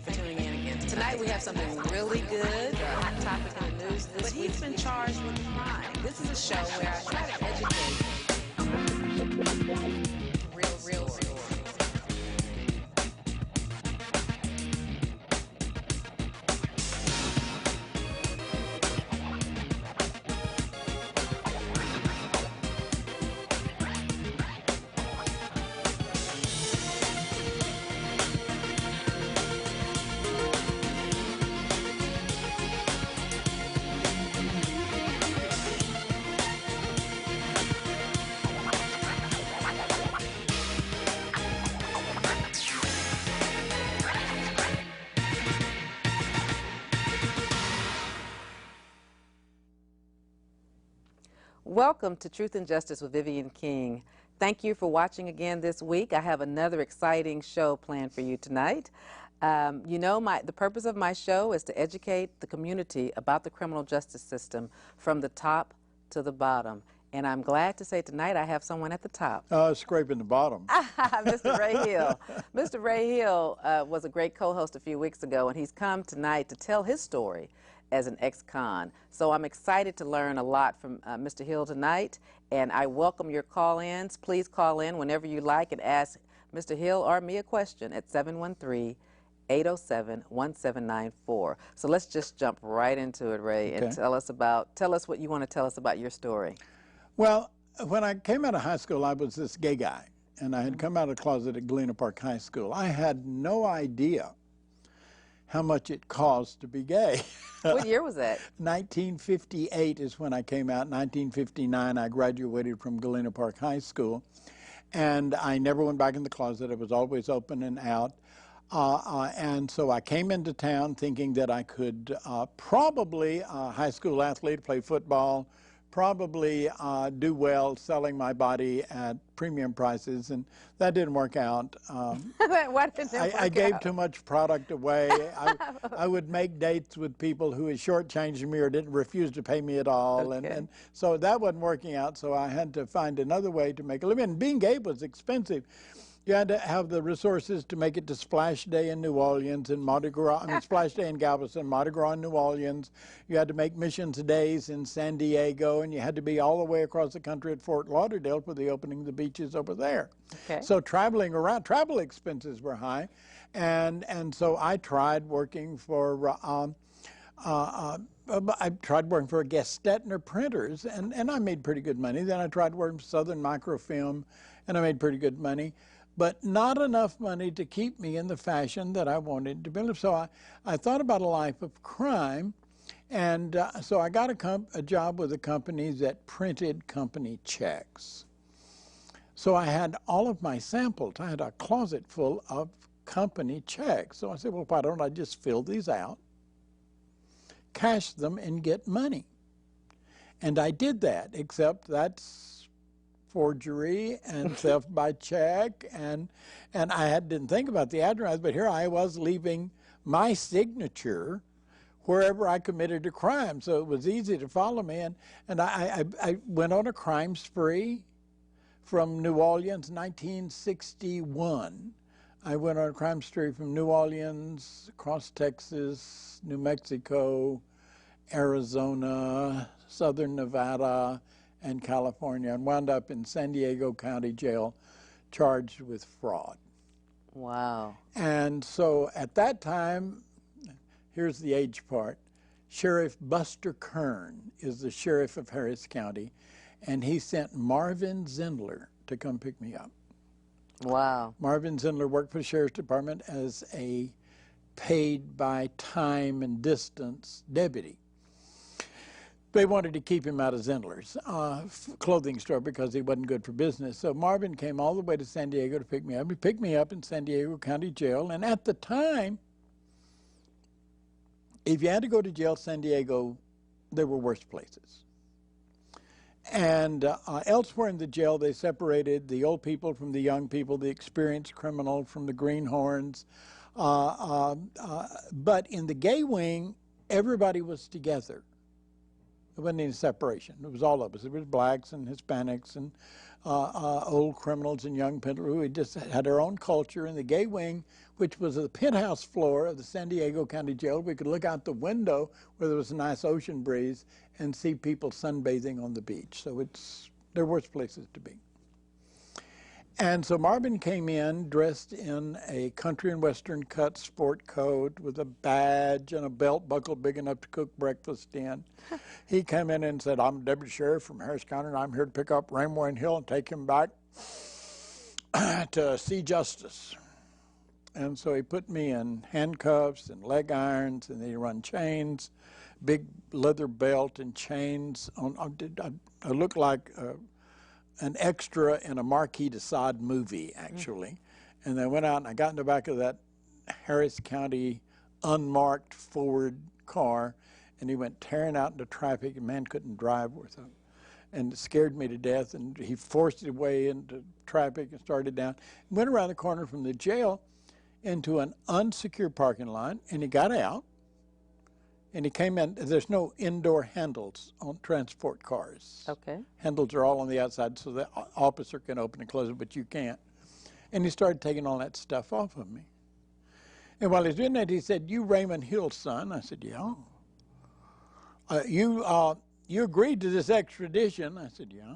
for tuning in again. Tonight we have something really good, a hot topic in the news this week. But he's been charged with crime. This is a show where I try to educate real stories. Welcome to Truth and Justice with Vivian King. Thank you for watching again this week. I have another exciting show planned for you tonight. The purpose of my show is to educate the community about the criminal justice system from the top to the bottom. And I'm glad to say tonight I have someone at the top. Scraping the bottom. Mr. Ray Hill. Mr. Ray Hill was a great co-host a few weeks ago, and he's come tonight to tell his story as an ex-con. So I'm excited to learn a lot from Mr. Hill tonight, and I welcome your call-ins. Please call in whenever you like and ask Mr. Hill or me a question at 713-807-1794. So let's just jump right into it, Ray, and tell us what you want to tell us about your story. Well, when I came out of high school, I was this gay guy, and I had come out of the closet at Galena Park High School. I had no idea how much it cost to be gay. What year was that? 1958 is when I came out. 1959, I graduated from Galena Park High School, and I never went back in the closet. It was always open and out. And so I came into town thinking that I could probably, a high school athlete, play football, probably do well selling my body at premium prices, and that didn't work out. Why didn't it work I gave out? too much product away. I would make dates with people who had shortchanged me or didn't refuse to pay me at all, and so that wasn't working out, so I had to find another way to make a living. And being gay was expensive. You had to have the resources to make it to Splash Day in New Orleans and Mardi Gras, Splash Day in Galveston, Mardi Gras in New Orleans. You had to make missions days in San Diego, and you had to be all the way across the country at Fort Lauderdale for the opening of the beaches over there. So traveling around, travel expenses were high, and so I tried working for I tried working for Gestetner Printers, and I made pretty good money. Then I tried working for Southern Microfilm, and I made pretty good money, but not enough money to keep me in the fashion that I wanted to build. So I thought about a life of crime, and so I got a job with a company that printed company checks. So I had all of my samples. I had a closet full of company checks. So I said, well, why don't I just fill these out, cash them, and get money? And I did that, except that's forgery and theft by check, and I didn't think about the address, but here I was leaving my signature wherever I committed a crime, so it was easy to follow me, and I went on a crime spree from New Orleans, 1961. I went on a crime spree from New Orleans, across Texas, New Mexico, Arizona, Southern Nevada, and California, and wound up in San Diego County Jail charged with fraud. Wow. And so at that time, here's the age part, Sheriff Buster Kern is the sheriff of Harris County, and he sent Marvin Zindler to come pick me up. Wow. Marvin Zindler worked for the Sheriff's Department as a paid by time and distance deputy. They wanted to keep him out of Zindler's clothing store because he wasn't good for business. So Marvin came all the way to San Diego to pick me up. He picked me up in San Diego County Jail. And at the time, if you had to go to jail, San Diego, there were worse places. And elsewhere in the jail, they separated the old people from the young people, the experienced criminal from the greenhorns. But in the gay wing, everybody was together. There wasn't any separation. It was all of us. It was blacks and Hispanics and old criminals and young people who just had their own culture. In the gay wing, which was the penthouse floor of the San Diego County Jail, we could look out the window where there was a nice ocean breeze and see people sunbathing on the beach. So there were worse places to be. And so Marvin came in dressed in a country and western cut sport coat with a badge and a belt buckle big enough to cook breakfast in. He came in and said, "I'm deputy sheriff from Harris County, and I'm here to pick up Rainbow and Hill and take him back to see justice." And so he put me in handcuffs and leg irons, and they run chains, big leather belt and chains. I looked like an extra in a Marquis de Sade movie, actually. And they went out, and I got in the back of that Harris County unmarked Ford car, and he went tearing out into traffic. A man couldn't drive worth it, and it scared me to death. And he forced his way into traffic and started down. Went around the corner from the jail into an unsecured parking lot, and he got out. And he came in. There's no indoor handles on transport cars. Okay. Handles are all on the outside, so the officer can open and close it, but you can't. And he started taking all that stuff off of me. And while he was doing that, he said, "You Raymond Hill's son?" I said, "Yeah." You agreed to this extradition?" I said, "Yeah."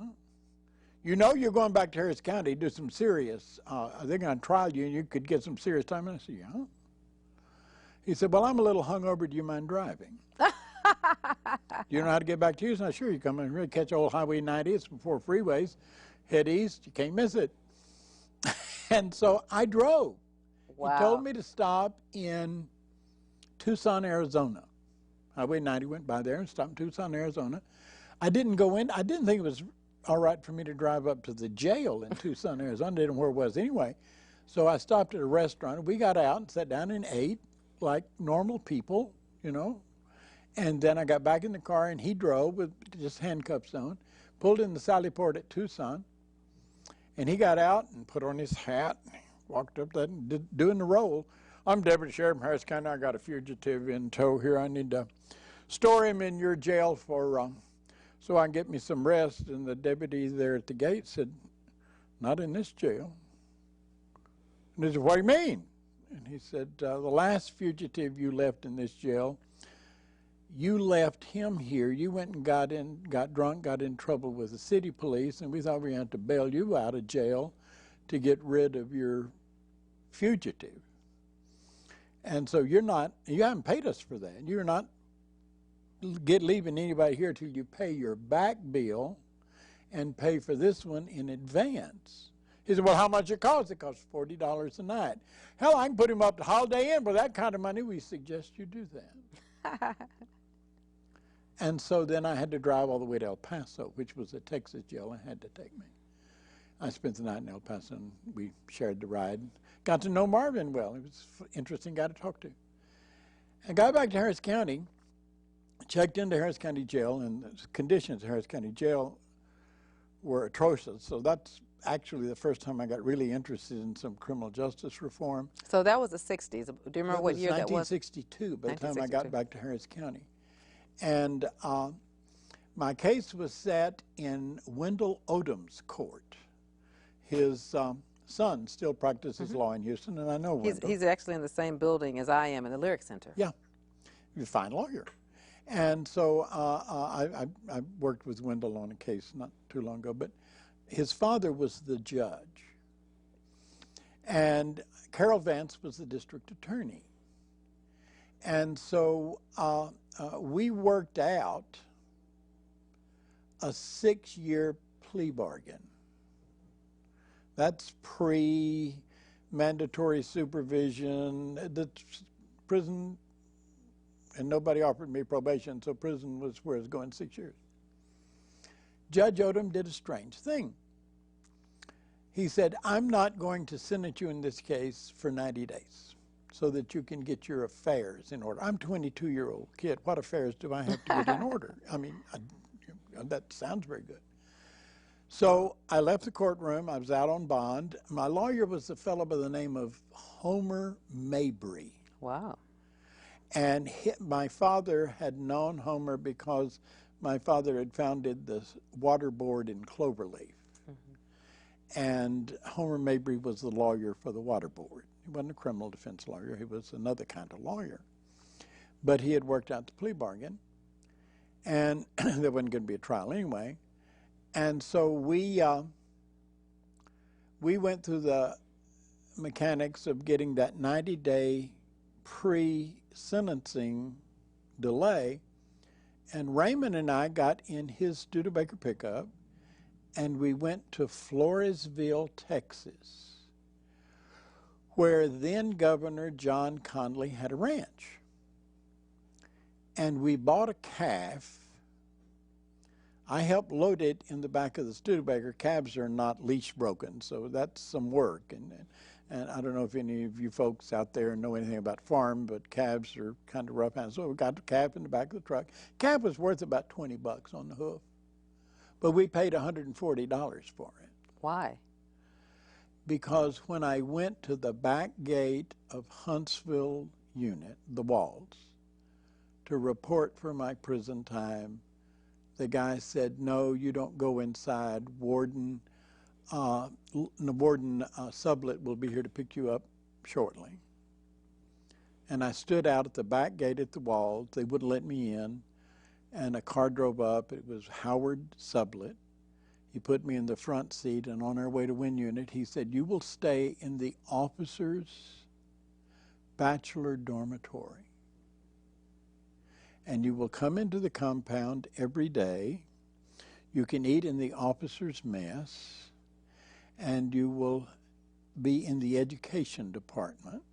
"You know you're going back to Harris County to do some serious, they're going to trial you and you could get some serious time?" And I said, "Yeah." He said, "Well, I'm a little hungover. Do you mind driving?" "Do you know how to get back to Houston?" "I sure. You come in here, catch old Highway 90. It's before freeways. Head east. You can't miss it." And so I drove. Wow. He told me to stop in Tucson, Arizona. Highway 90 went by there and stopped in Tucson, Arizona. I didn't go in. I didn't think it was all right for me to drive up to the jail in Tucson, Arizona. I didn't know where it was anyway. So I stopped at a restaurant. We got out and sat down and ate like normal people, you know. And then I got back in the car, and he drove with just handcuffs on, pulled in the Sally Port at Tucson, and he got out and put on his hat, walked up there and doing the roll. "I'm Deputy Sheriff from Harris County. I got a fugitive in tow here. I need to store him in your jail for so I can get me some rest." And the deputy there at the gate said, "Not in this jail." And he said, "What do you mean?" And he said, "The last fugitive you left in this jail, you left him here. You went and got drunk, got in trouble with the city police, and we thought we had to bail you out of jail to get rid of your fugitive. And so you haven't paid us for that. You're not leaving anybody here till you pay your back bill and pay for this one in advance." He said, "Well, how much it costs?" "It costs $40 a night." "Hell, I can put him up to Holiday Inn for that kind of money." "We suggest you do that." And so then I had to drive all the way to El Paso, which was a Texas jail, and had to take me. I spent the night in El Paso, and we shared the ride. Got to know Marvin well. He was an interesting guy to talk to. I got back to Harris County, checked into Harris County Jail, and the conditions at Harris County Jail were atrocious. So that's actually the first time I got really interested in some criminal justice reform. So that was the 60s. Do you remember what year that was? 1962, by the time I got back to Harris County. And my case was set in Wendell Odom's court. His son still practices law in Houston, and I know Wendell. He's actually in the same building as I am in the Lyric Center. Yeah, he's a fine lawyer. And so I worked with Wendell on a case not too long ago, but his father was the judge, and Carol Vance was the district attorney. And so we worked out a 6-year plea bargain. That's pre-mandatory supervision. The prison, and nobody offered me probation, so prison was where I was going 6 years. Judge Odom did a strange thing. He said, "I'm not going to sentence you in this case for 90 days so that you can get your affairs in order." I'm a 22-year-old kid. What affairs do I have to get in order? I mean, that sounds very good. So I left the courtroom. I was out on bond. My lawyer was a fellow by the name of Homer Mabry. Wow. And my father had known Homer because my father had founded the water board in Cloverleaf. and Homer Mabry was the lawyer for the water board. He wasn't a criminal defense lawyer. He was another kind of lawyer. But he had worked out the plea bargain, and there wasn't going to be a trial anyway. And so we went through the mechanics of getting that 90-day pre-sentencing delay, and Raymond and I got in his Studebaker pickup, and we went to Floresville, Texas, where then Governor John Connally had a ranch. And we bought a calf. I helped load it in the back of the Studebaker. Calves are not leash broken, so that's some work. And I don't know if any of you folks out there know anything about farm, but calves are kind of rough hands. So we got the calf in the back of the truck. Calf was worth about $20 on the hoof, but we paid $140 for it. Why? Because when I went to the back gate of Huntsville unit, the Walls, to report for my prison time, the guy said, "No, you don't go inside. Warden Sublett will be here to pick you up shortly." And I stood out at the back gate at the Walls. They wouldn't let me in. And a car drove up. It was Howard Sublett. He put me in the front seat, and on our way to Wynn Unit, he said, "You will stay in the officers' bachelor dormitory. And you will come into the compound every day. You can eat in the officers' mess, and you will be in the education department,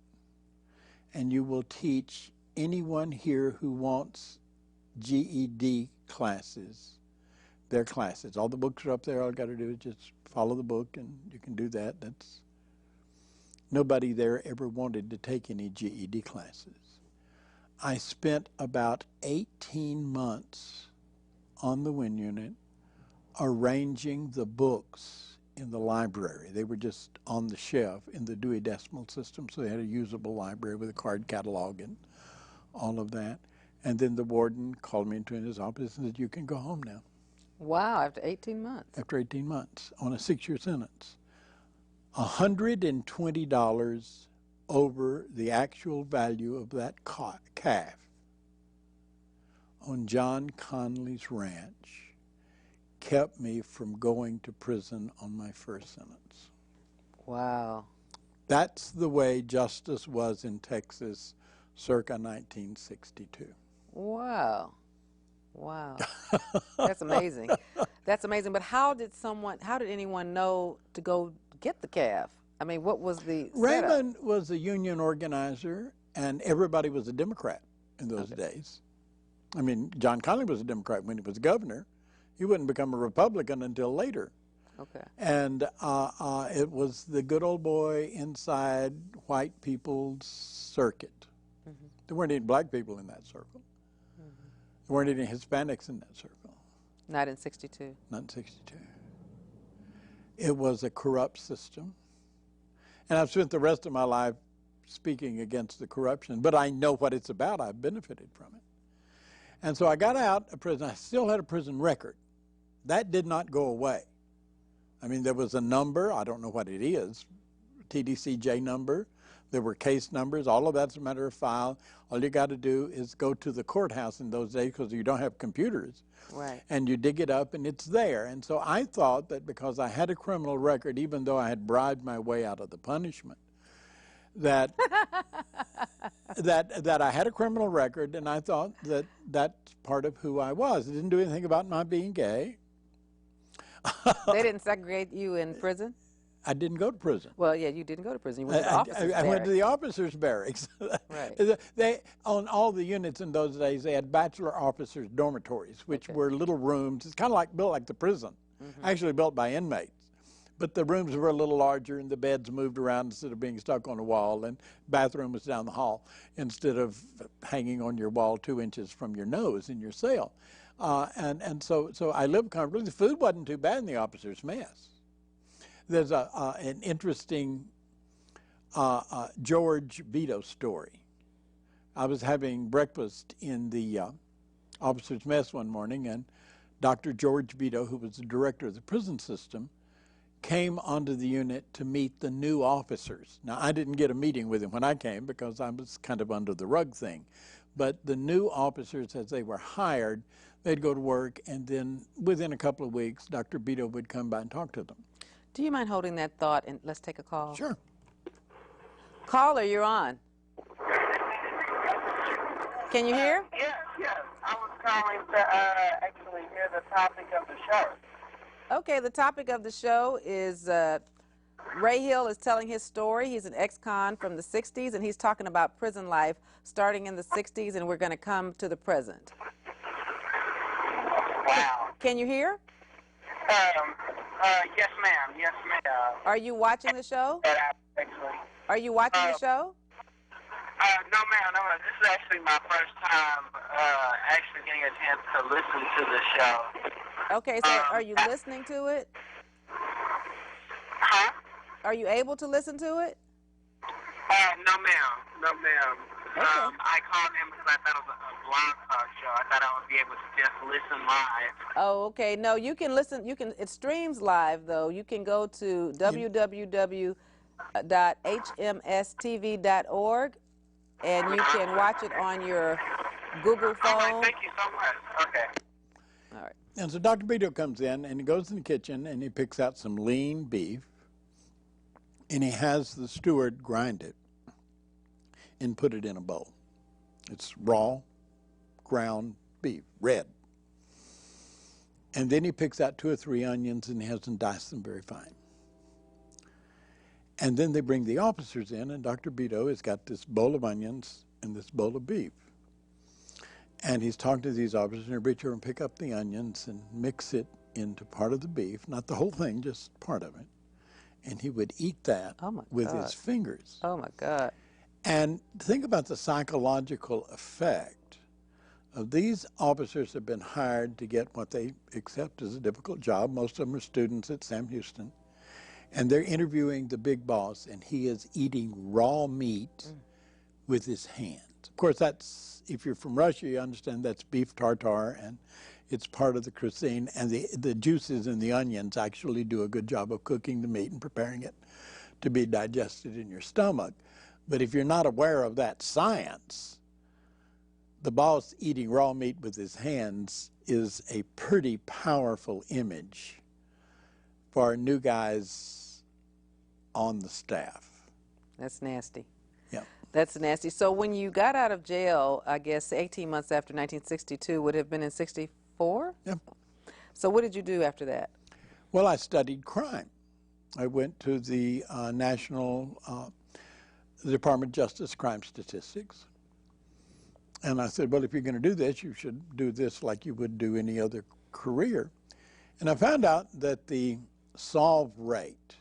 and you will teach anyone here who wants GED classes, their classes. All the books are up there. All you got to do is just follow the book, and you can do that. That's nobody there ever wanted to take any GED classes. I spent about 18 months on the Wynn Unit arranging the books in the library. They were just on the shelf in the Dewey Decimal System, so they had a usable library with a card catalog and all of that. And then the warden called me into his office and said, "You can go home now." Wow, after 18 months. After 18 months on a 6-year sentence. $120 over the actual value of that calf on John Connally's ranch kept me from going to prison on my first sentence. Wow. That's the way justice was in Texas circa 1962. Wow. Wow. That's amazing. That's amazing. But how did anyone know to go get the calf? I mean, what was the Raymond was a union organizer, and everybody was a Democrat in those days. I mean, John Connally was a Democrat when he was governor. He wouldn't become a Republican until later. Okay. And it was the good old boy inside white people's circuit. Mm-hmm. There weren't any black people in that circle. Mm-hmm. There weren't any Hispanics in that circle. Not in 62. Not in 62. It was a corrupt system. And I've spent the rest of my life speaking against the corruption, but I know what it's about. I've benefited from it. And so I got out of prison. I still had a prison record. That did not go away. I mean, there was a number. I don't know what it is, TDCJ number. There were case numbers. All of that's a matter of file. All you got to do is go to the courthouse in those days because you don't have computers. Right. And you dig it up, and it's there. And so I thought that because I had a criminal record, even though I had bribed my way out of the punishment, that that I had a criminal record, and I thought that that's part of who I was. It didn't do anything about not being gay. They didn't segregate you in prison? I didn't go to prison. Well, yeah, you didn't go to prison. You went to the officers' barracks. I went to the officers' barracks. Right. They, on all the units in those days, they had bachelor officers' dormitories, which were little rooms. It's kind of like built like the prison, actually built by inmates. But the rooms were a little larger, and the beds moved around instead of being stuck on the wall, and bathroom was down the hall instead of hanging on your wall 2 inches from your nose in your cell. And so I lived comfortably. The food wasn't too bad in the officers' mess. There's an interesting George Vito story. I was having breakfast in the officers' mess one morning, and Dr. George Vito, who was the director of the prison system, came onto the unit to meet the new officers. Now, I didn't get a meeting with him when I came because I was kind of under the rug thing. But the new officers, as they were hired, they'd go to work, and then within a couple of weeks, Dr. Beto would come by and talk to them. Do you mind holding that thought, and let's take a call? Sure. Caller, you're on. Can you hear? Yes, yes. I was calling to actually hear the topic of the show. Okay, the topic of the show is Ray Hill is telling his story. He's an ex-con from the 60s, and he's talking about prison life starting in the 60s, and we're going to come to the present. Wow. Can you hear? Yes, ma'am. Yes, ma'am. Are you watching the show? Actually. Are you watching the show? No, ma'am. No, this is actually my first time actually getting a chance to listen to the show. Okay, so are you listening to it? Huh? Are you able to listen to it? No, ma'am. No, ma'am. Okay. I called in because I thought it was a blog talk show. I thought I would be able to just listen live. Oh, okay. No, you can listen. It streams live, though. You can go to www.hmstv.org, and you can watch it on your Google phone. All right, thank you so much. Okay. All right. And so Dr. Beto comes in, and he goes in the kitchen, and he picks out some lean beef, and he has the steward grind it and put it in a bowl. It's raw, ground beef, red. And then he picks out 2 or 3 onions, and he has them dice them very fine. And then they bring the officers in, and Dr. Beto has got this bowl of onions and this bowl of beef. And he's talking to these officers, and everybody will pick up the onions and mix it into part of the beef, not the whole thing, just part of it. And he would eat that with his fingers. Oh, my God. And think about the psychological effect of these officers have been hired to get what they accept as a difficult job. Most of them are students at Sam Houston. And they're interviewing the big boss, and he is eating raw meat with his hands. Of course, that's, if you're from Russia, you understand that's beef tartare, and it's part of the cuisine. And the juices in the onions actually do a good job of cooking the meat and preparing it to be digested in your stomach. But if you're not aware of that science, the boss eating raw meat with his hands is a pretty powerful image for new guys on the staff. That's nasty. Yeah. That's nasty. So when you got out of jail, I guess 18 months after 1962, would have been in 64? Yeah. So what did you do after that? Well, I studied crime. I went to the National the Department of Justice Crime Statistics. And I said, well, if you're going to do this, you should do this like you would do any other career. And I found out that the solve rate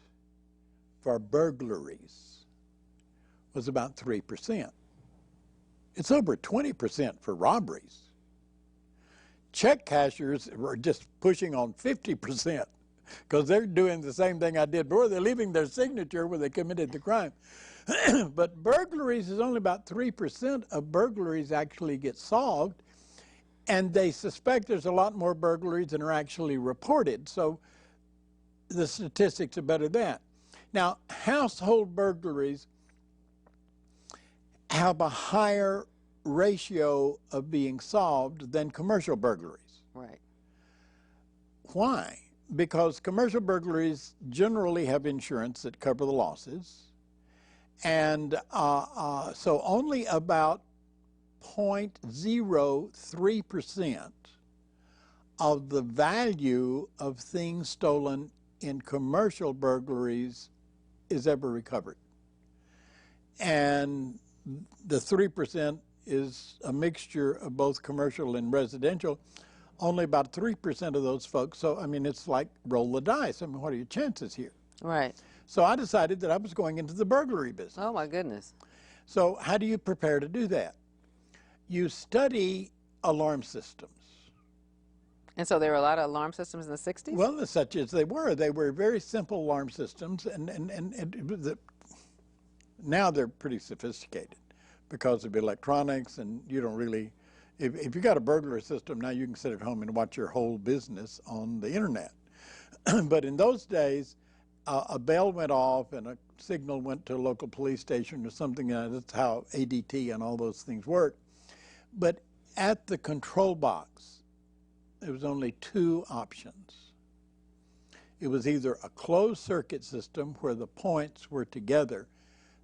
for burglaries was about 3%. It's over 20% for robberies. Check cashers were just pushing on 50% because they're doing the same thing I did before. They're leaving their signature where they committed the crime. But burglaries is only about 3% of burglaries actually get solved, and they suspect there's a lot more burglaries than are actually reported. So the statistics are better than that. Now, household burglaries have a higher ratio of being solved than commercial burglaries. Right. Why? Because commercial burglaries generally have insurance that cover the losses. And so only about 0.03% of the value of things stolen in commercial burglaries is ever recovered. And the 3% is a mixture of both commercial and residential. Only about 3% of those folks, so I mean, it's like roll the dice. I mean, what are your chances here? Right. So I decided that I was going into the burglary business. Oh, my goodness. So how do you prepare to do that? You study alarm systems. And so there were a lot of alarm systems in the 60s? Well, such as they were very simple alarm systems, and now they're pretty sophisticated because of electronics, and you don't really, if you got a burglary system, now you can sit at home and watch your whole business on the internet. But in those days, a bell went off and a signal went to a local police station or something. That's how ADT and all those things work. But at the control box, there was only two options. It was either a closed circuit system where the points were together,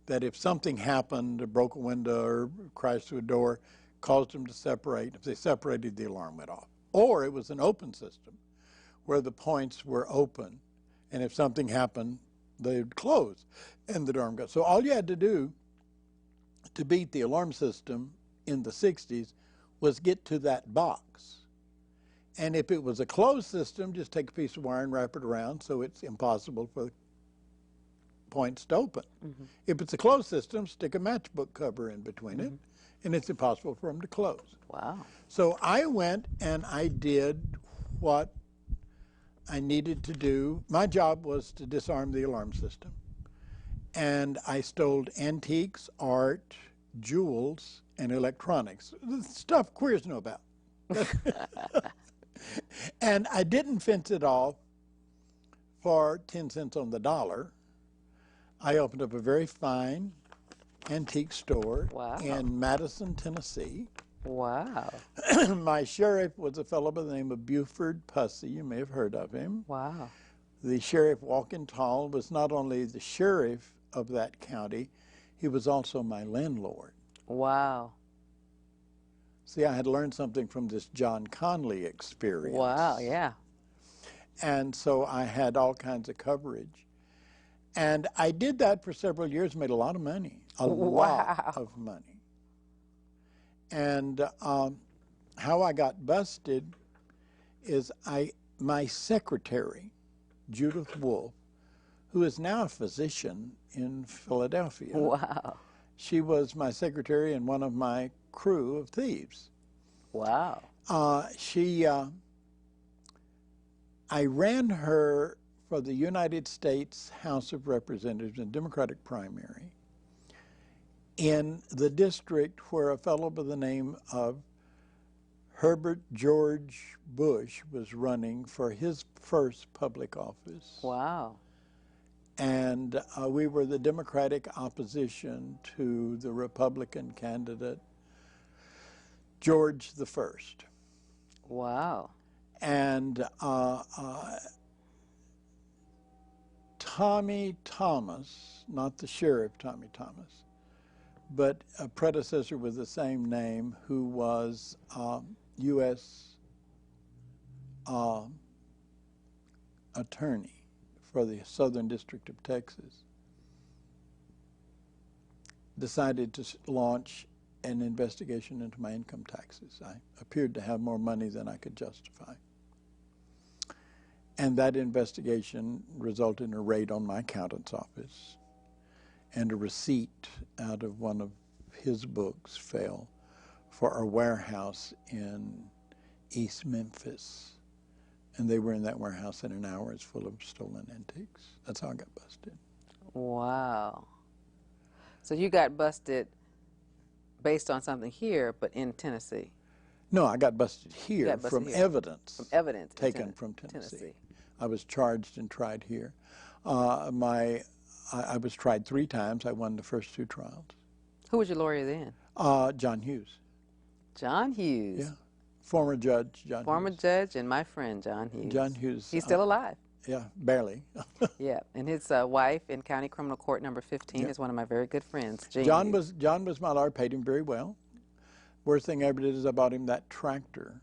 that if something happened, broke a window or crashed through a door, caused them to separate. If they separated, the alarm went off. Or it was an open system where the points were open, and if something happened, they'd close and the alarm goes. So all you had to do to beat the alarm system in the 60s was get to that box. And if it was a closed system, just take a piece of wire and wrap it around so it's impossible for the points to open. If it's a closed system, stick a matchbook cover in between it, and it's impossible for them to close. Wow. So I went and I did what I needed to do. My job was to disarm the alarm system. And I stole antiques, art, jewels, and electronics. The stuff queers know about. And I didn't fence it off for 10 cents on the dollar. I opened up a very fine antique store in Madison, Tennessee. Wow. My sheriff was a fellow by the name of Buford Pussy. You may have heard of him. Wow. The sheriff, walking tall, was not only the sheriff of that county, he was also my landlord. Wow. See, I had learned something from this John Conley experience. Wow, yeah. And so I had all kinds of coverage. And I did that for several years, made a lot of money, a lot of money. And how I got busted is my secretary, Judith Wolf, who is now a physician in Philadelphia. Wow. She was my secretary and one of my crew of thieves. Wow. I ran her for the United States House of Representatives in Democratic primary in the district where a fellow by the name of Herbert George Bush was running for his first public office. Wow. And we were the Democratic opposition to the Republican candidate, George the First. Wow. And Tommy Thomas, not the sheriff Tommy Thomas, but a predecessor with the same name who was U.S. attorney for the Southern District of Texas, decided to launch an investigation into my income taxes. I appeared to have more money than I could justify. And that investigation resulted in a raid on my accountant's office, and a receipt out of one of his books fell for a warehouse in East Memphis. And they were in that warehouse in an hour. It's full of stolen antiques. That's how I got busted. Wow. So you got busted based on something here, but in Tennessee? No, I got busted here from evidence. From evidence taken from Tennessee. I was charged and tried here. I was tried 3 times. I won the first 2 trials. Who was your lawyer then? John Hughes. John Hughes. Yeah. Former judge, John Former Hughes. judge and my friend, John Hughes. John Hughes. He's still alive. Yeah, barely. Yeah, and his wife in County Criminal Court number 15 is one of my very good friends, Jean John Hughes. was my lawyer, paid him very well. Worst thing I ever did is I bought him that tractor.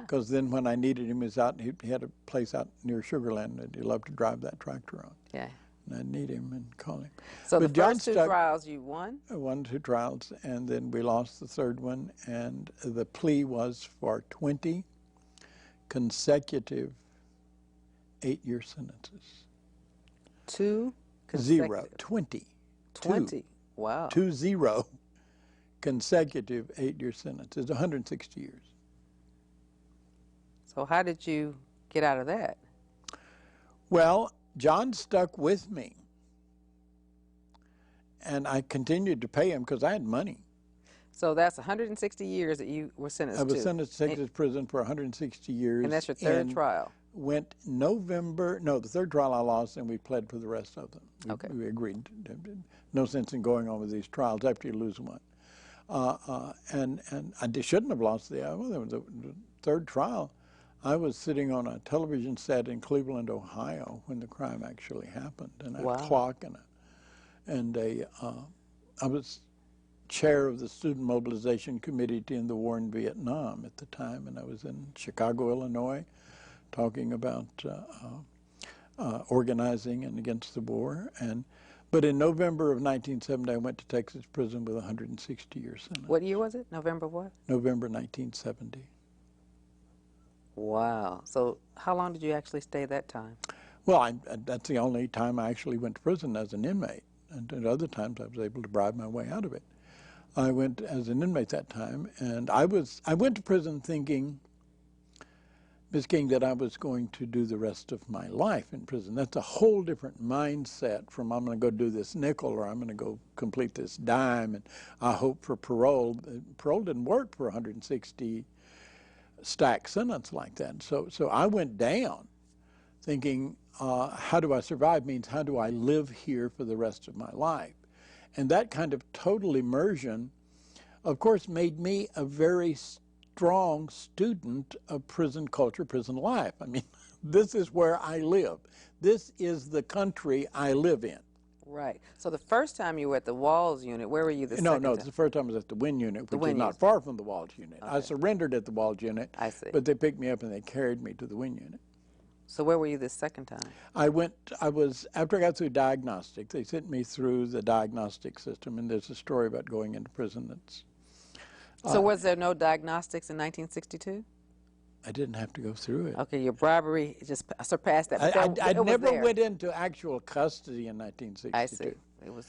Because then when I needed him, he had a place out near Sugar Land that he loved to drive that tractor on. Yeah. And I'd need him and call him. So but the first 2 trials you won? I won 2 trials, and then we lost the 3rd one, and the plea was for 20 consecutive 8-year sentences. 2 consecutive? 0, 20. 20, wow. 20 consecutive 8-year sentences, 160 years. So how did you get out of that? Well, John stuck with me, and I continued to pay him because I had money. So that's 160 years that you were sentenced to. I was sentenced to Texas prison for 160 years. And that's your 3rd trial? went November, no, the third trial I lost, and we pled for the rest of them. We agreed. No sense in going on with these trials after you lose one. And I shouldn't have lost the third trial. I was sitting on a television set in Cleveland, Ohio, when the crime actually happened, and a clock and I was chair of the Student Mobilization Committee in the war in Vietnam at the time, and I was in Chicago, Illinois, talking about organizing and against the war. But in November of 1970, I went to Texas prison with a 160-year sentence. What year was it? November what? November 1970. Wow. So how long did you actually stay that time? Well, that's the only time I actually went to prison as an inmate. And at other times, I was able to bribe my way out of it. I went as an inmate that time, and I went to prison thinking, Ms. King, that I was going to do the rest of my life in prison. That's a whole different mindset from I'm going to go do this nickel or I'm going to go complete this dime, and I hope for parole. Parole didn't work for a 160 stack sentence like that. So I went down thinking, how do I survive means how do I live here for the rest of my life? And that kind of total immersion, of course, made me a very strong student of prison culture, prison life. I mean, this is where I live. This is the country I live in. Right. So the first time you were at the Walls unit, where were you the second time? No, the first time I was at the Wynn unit, which is not far from the Walls unit. Okay. I surrendered at the Walls unit, I see. But they picked me up and they carried me to the Wynn unit. So where were you the second time? After I got through diagnostic, they sent me through the diagnostic system, and there's a story about going into prison that's... So was there no diagnostics in 1962? I didn't have to go through it. Okay, your bribery just surpassed that. I never went into actual custody in 1962. I see. It was...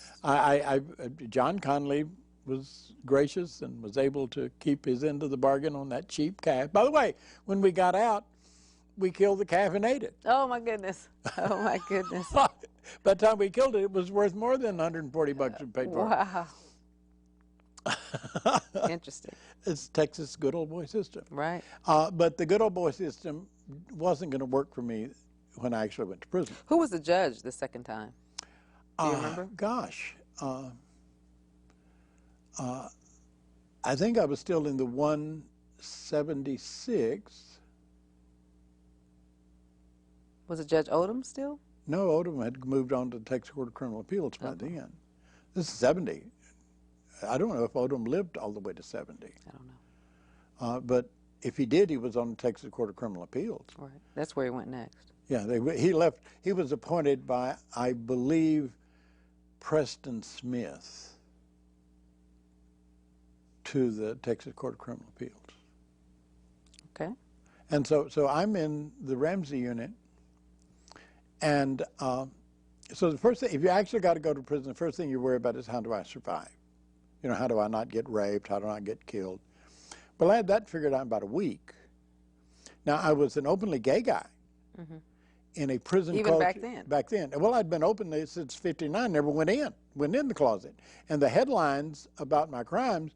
John Conley was gracious and was able to keep his end of the bargain on that cheap calf. By the way, when we got out, we killed the calf and ate it. Oh my goodness! Oh my goodness! By the time we killed it, it was worth more than 140 bucks we paid for it. Wow. Interesting. It's Texas good old boy system. Right. But the good old boy system wasn't going to work for me when I actually went to prison. Who was the judge the second time? Do you remember? Gosh. I think I was still in the 176. Was it Judge Odom still? No, Odom had moved on to the Texas Court of Criminal Appeals by then. This is 70. I don't know if Odom lived all the way to 70. I don't know. But if he did, he was on the Texas Court of Criminal Appeals. Right. That's where he went next. Yeah, he left. He was appointed by, I believe, Preston Smith to the Texas Court of Criminal Appeals. Okay. And so I'm in the Ramsey unit. And so the first thing, if you actually got to go to prison, the first thing you worry about is how do I survive? You know, how do I not get raped? How do I not get killed? Well, I had that figured out in about a week. Now, I was an openly gay guy in a prison Even culture. back then? Back then. Well, I'd been openly since '59, never went in the closet. And the headlines about my crimes,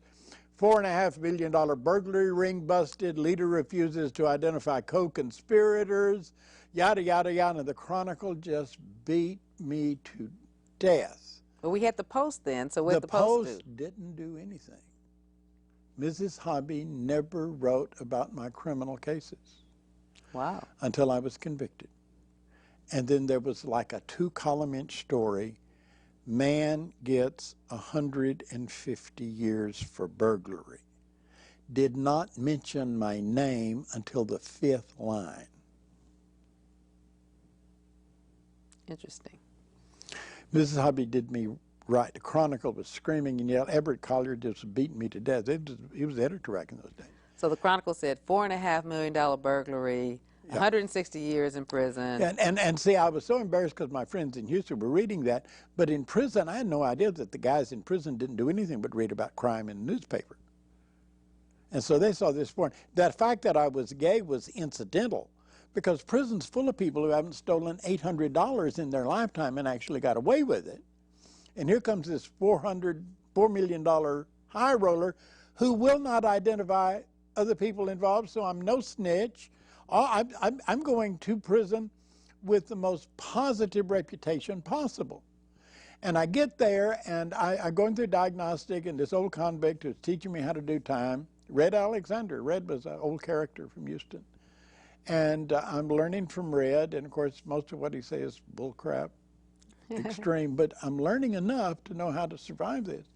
$4.5 million burglary ring busted, leader refuses to identify co-conspirators, yada, yada, yada. And the Chronicle just beat me to death. Well, we had the Post then, so what did the Post do? The Post didn't do anything. Mrs. Hobby never wrote about my criminal cases. Wow. Until I was convicted. And then there was like a 2-column-inch story. Man gets 150 years for burglary. Did not mention my name until the 5th line. Interesting. Mrs. Hobby did me right. The Chronicle was screaming and yelling. Everett Collier just beat me to death. He was the editor back in those days. So the Chronicle said $4.5 million burglary, 160 years in prison. And see, I was so embarrassed because my friends in Houston were reading that. But in prison, I had no idea that the guys in prison didn't do anything but read about crime in the newspaper. And so they saw this foreign. That fact that I was gay was incidental because prison's full of people who haven't stolen $800 in their lifetime and actually got away with it. And here comes this $4 million high roller who will not identify other people involved, so I'm no snitch. I'm going to prison with the most positive reputation possible. And I get there, and I'm going through diagnostic, and this old convict who's teaching me how to do time, Red Alexander. Red was an old character from Houston. And I'm learning from Red, and of course, most of what he says is bullcrap, extreme, but I'm learning enough to know how to survive this.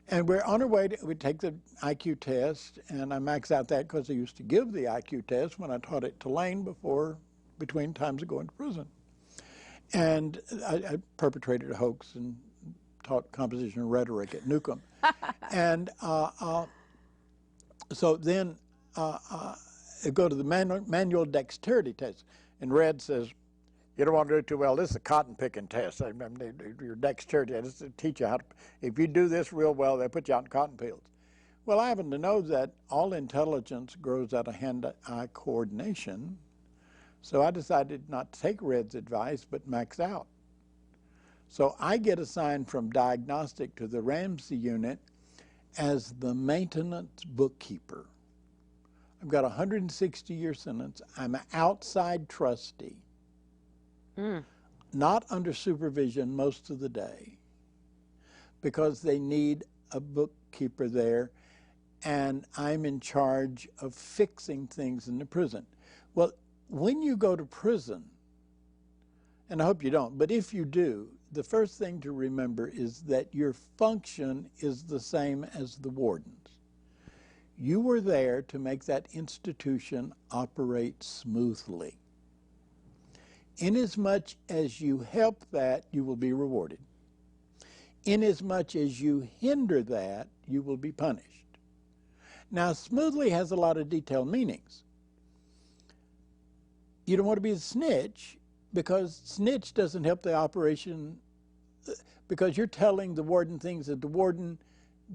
And we're on our way we take the IQ test, and I max out that because I used to give the IQ test when I taught it to Lane between times of going to prison. And I perpetrated a hoax and taught composition and rhetoric at Newcomb. And so then I go to the manual dexterity test, and Red says, "You don't want to do too well. This is a cotton picking test. Your dexterity, this is to teach you how to, if you do this real well, they put you out in cotton fields." Well, I happen to know that all intelligence grows out of hand-eye coordination. So I decided not to take Red's advice, but max out. So I get assigned from diagnostic to the Ramsey unit as the maintenance bookkeeper. I've got a 160-year sentence. I'm an outside trustee, not under supervision most of the day, because they need a bookkeeper there, and I'm in charge of fixing things in the prison. Well, when you go to prison, and I hope you don't, but if you do, the first thing to remember is that your function is the same as the warden's. You were there to make that institution operate smoothly. Inasmuch as you help that, you will be rewarded. Inasmuch as you hinder that, you will be punished. Now, smoothly has a lot of detailed meanings. You don't want to be a snitch, because snitch doesn't help the operation, because you're telling the warden things that the warden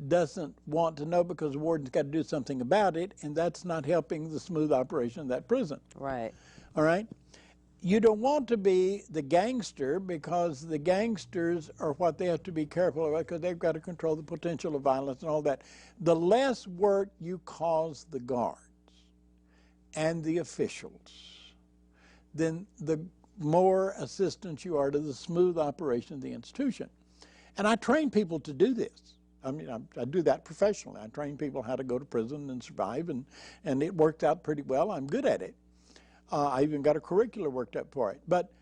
doesn't want to know, because the warden's got to do something about it, and that's not helping the smooth operation of that prison. Right. All right? You don't want to be the gangster, because the gangsters are what they have to be careful about, because they've got to control the potential of violence and all that. The less work you cause the guards and the officials, then the more assistance you are to the smooth operation of the institution. And I train people to do this. I mean, I do that professionally. I train people how to go to prison and survive, and it worked out pretty well. I'm good at it. I even got a curriculum worked up for it. But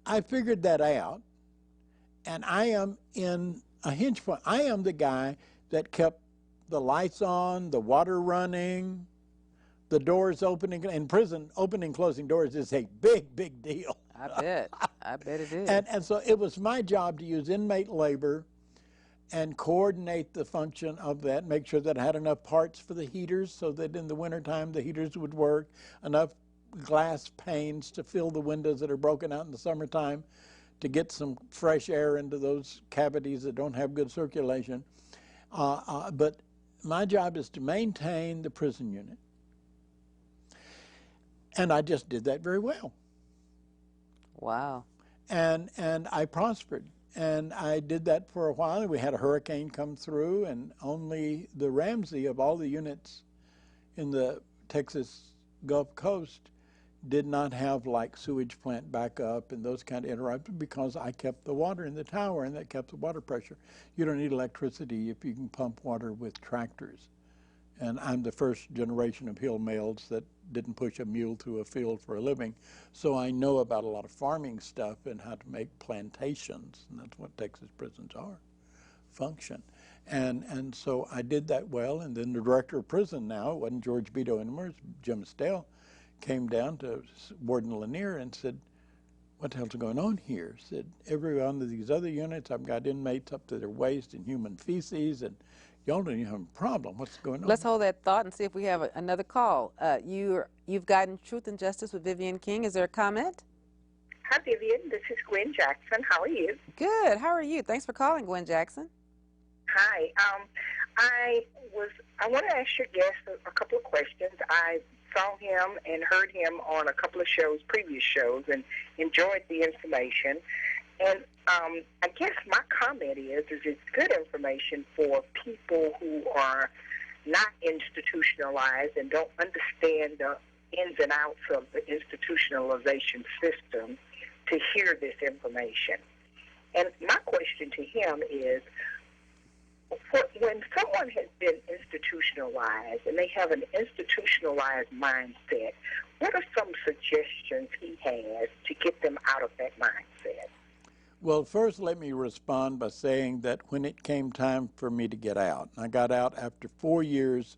I figured that out, and I am in a hinge point. I am the guy that kept the lights on, the water running, the doors opening. In prison, opening and closing doors is a big, big deal. I bet. I bet it is. And so it was my job to use inmate labor and coordinate the function of that, make sure that I had enough parts for the heaters so that in the wintertime the heaters would work, enough glass panes to fill the windows that are broken out in the summertime to get some fresh air into those cavities that don't have good circulation. But my job is to maintain the prison unit. And I just did that very well. Wow. And I prospered. And I did that for a while, and we had a hurricane come through, and only the Ramsey of all the units in the Texas Gulf Coast did not have like sewage plant backup and those kind of interruptions, because I kept the water in the tower, and that kept the water pressure. You don't need electricity if you can pump water with tractors. And I'm the first generation of hill males that didn't push a mule through a field for a living. So I know about a lot of farming stuff and how to make plantations, and that's what Texas prisons are, function. And so I did that well, and then the director of prison now, it wasn't George Beto anymore, it's Jim Estelle, came down to Warden Lanier and said, "What the hell's going on here?" Said, "Every one of these other units, I've got inmates up to their waist in human feces, and y'all don't even have a problem. What's going on?" Let's hold that thought and see if we have another call. You've gotten Truth and Justice with Vivian King. Is there a comment? Hi, Vivian. This is Gwen Jackson. How are you? Good. How are you? Thanks for calling, Gwen Jackson. Hi. I want to ask your guest a couple of questions. I saw him and heard him on a couple of previous shows, and enjoyed the information. And I guess my comment is it's good information for people who are not institutionalized and don't understand the ins and outs of the institutionalization system to hear this information. And my question to him is, when someone has been institutionalized and they have an institutionalized mindset, what are some suggestions he has to get them out of that mindset? Well, first let me respond by saying that when it came time for me to get out, I got out after 4 years,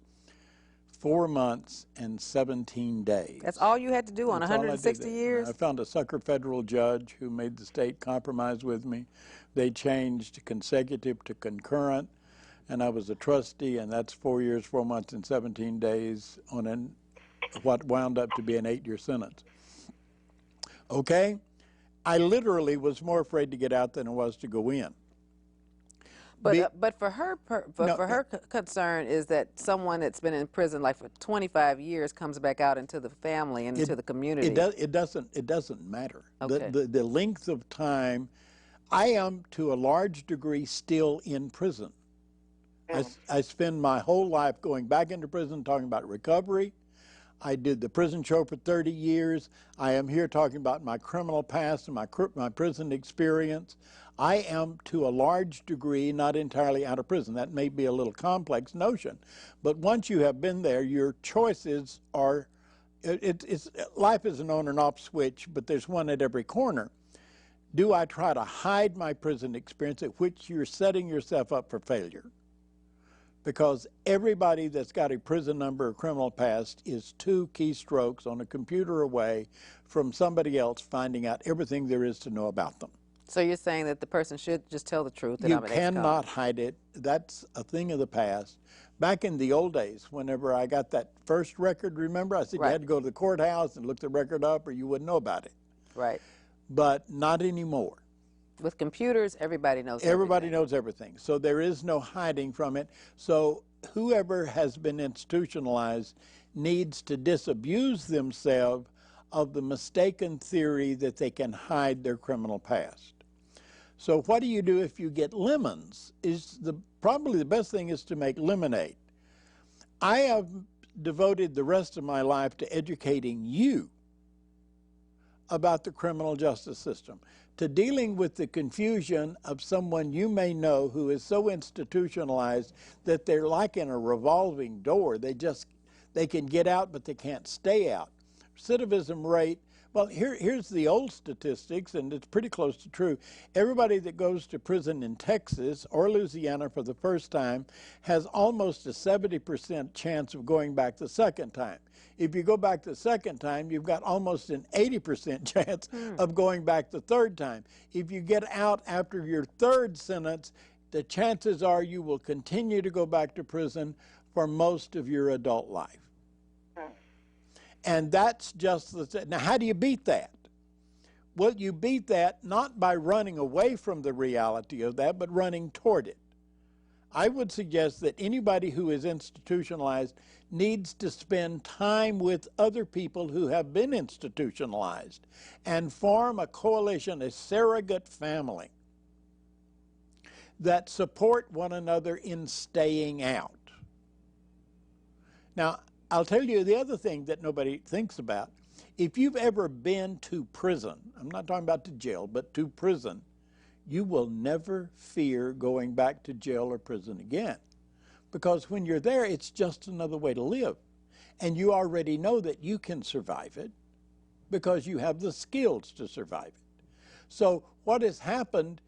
4 months, and 17 days. That's all you had to do on 160 years? I found a sucker federal judge who made the state compromise with me. They changed consecutive to concurrent, and I was a trustee, and that's 4 years, 4 months, and 17 days on what wound up to be an 8-year sentence. Okay? I literally was more afraid to get out than I was to go in. But for her concern is that someone that's been in prison like for 25 years comes back out into the family and into the community. It doesn't matter. Okay. The length of time. I am to a large degree still in prison. I spend my whole life going back into prison talking about recovery. I did the prison show for 30 years. I am here talking about my criminal past and my prison experience. I am, to a large degree, not entirely out of prison. That may be a little complex notion, but once you have been there, your choices are, life is an on and off switch, but there's one at every corner. Do I try to hide my prison experience, at which you're setting yourself up for failure? Because everybody that's got a prison number or criminal past is 2 keystrokes on a computer away from somebody else finding out everything there is to know about them. So you're saying that the person should just tell the truth? You cannot hide it. That's a thing of the past. Back in the old days, whenever I got that first record, remember, I said you had to go to the courthouse and look the record up or you wouldn't know about it. Right. But not anymore. With computers, everybody knows everything. Everybody knows everything. So there is no hiding from it. So whoever has been institutionalized needs to disabuse themselves of the mistaken theory that they can hide their criminal past. So what do you do if you get lemons? Probably the best thing is to make lemonade. I have devoted the rest of my life to educating you about the criminal justice system, to dealing with the confusion of someone you may know who is so institutionalized that they're like in a revolving door. They can get out, but they can't stay out. Recidivism rate, well, here's the old statistics, and it's pretty close to true. Everybody that goes to prison in Texas or Louisiana for the first time has almost a 70% chance of going back the second time. If you go back the second time, you've got almost an 80% chance of going back the third time. If you get out after your third sentence, the chances are you will continue to go back to prison for most of your adult life. And that's just the... Now, how do you beat that? Well, you beat that not by running away from the reality of that, but running toward it. I would suggest that anybody who is institutionalized needs to spend time with other people who have been institutionalized and form a coalition, a surrogate family that support one another in staying out. Now, I'll tell you the other thing that nobody thinks about. If you've ever been to prison, I'm not talking about to jail, but to prison, you will never fear going back to jail or prison again. Because when you're there, it's just another way to live. And you already know that you can survive it because you have the skills to survive it. So what has happened,